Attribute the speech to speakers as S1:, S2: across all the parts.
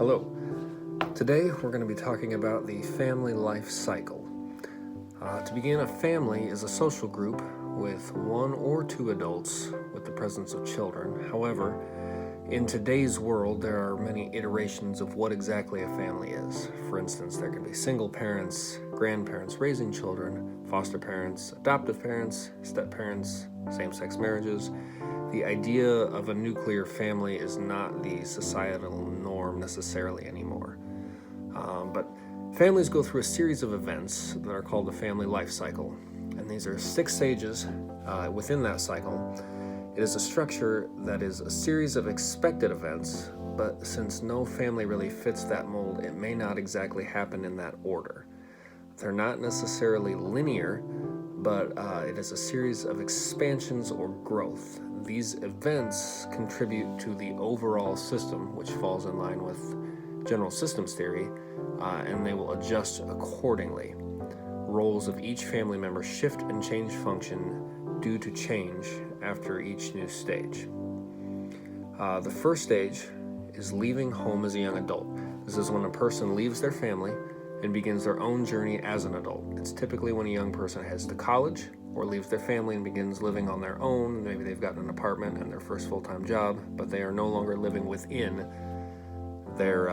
S1: Hello. Today we're going to be talking about the family life cycle. To begin, a family is a social group with one or two adults with the presence of children. However, in today's world, there are many iterations of what exactly a family is. For instance, there can be single parents, grandparents raising children, foster parents, adoptive parents, step-parents, same-sex marriages. The idea of a nuclear family is not the societal norm necessarily anymore. But families go through a series of events that are called the family life cycle. And these are 6 stages within that cycle. It is a structure that is a series of expected events, but since no family really fits that mold, it may not exactly happen in that order. They're not necessarily linear, but it is a series of expansions or growth. These events contribute to the overall system, which falls in line with general systems theory, and they will adjust accordingly. Roles of each family member shift and change function due to change after each new stage. The first stage is leaving home as a young adult. This is when a person leaves their family and begins their own journey as an adult. It's typically when a young person heads to college or leaves their family and begins living on their own. Maybe they've gotten an apartment and their first full-time job, but they are no longer living within their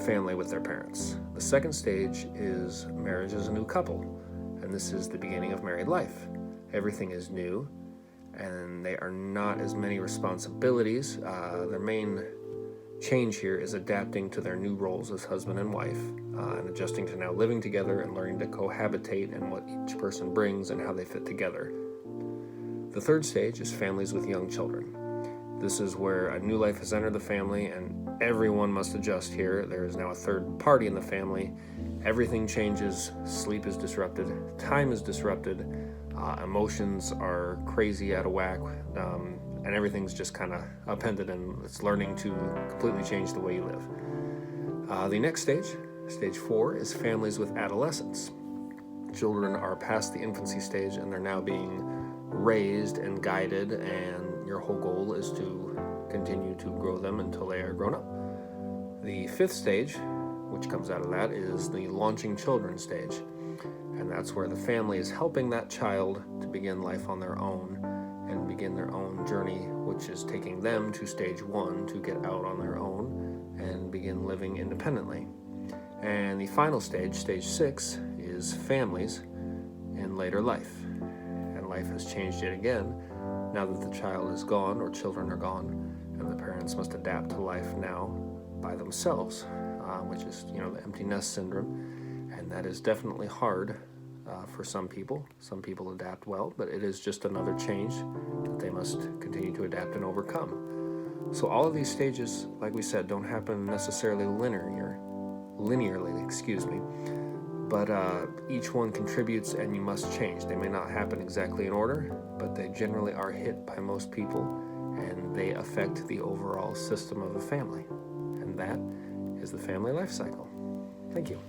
S1: family with their parents. The second stage is marriage as a new couple, and this is the beginning of married life. Everything is new, and they are not as many responsibilities. Their main change here is adapting to their new roles as husband and wife, and adjusting to now living together and learning to cohabitate and what each person brings and how they fit together. The third stage is families with young children. This is where a new life has entered the family and everyone must adjust here. There is now a third party in the family. Everything changes, sleep is disrupted, time is disrupted, emotions are crazy out of whack, and everything's just kind of upended, and it's learning to completely change the way you live. The next stage, stage 4, is families with adolescents. Children are past the infancy stage and they're now being raised and guided, and your whole goal is to continue to grow them until they are grown up. The 5th stage, which comes out of that, is the launching children stage. And that's where the family is helping that child to begin life on their own and begin their own journey, which is taking them to stage 1 to get out on their own and begin living independently. And the final stage, stage 6, is families in later life. And life has changed yet again now that the child is gone or children are gone, and the parents must adapt to life now by themselves, which is, the empty nest syndrome. And that is definitely hard for some people. Some people adapt well, but it is just another change that they must continue to adapt and overcome. So all of these stages, like we said, don't happen necessarily linearly, but each one contributes and you must change. They may not happen exactly in order, but they generally are hit by most people and they affect the overall system of a family. And that is the family life cycle. Thank you.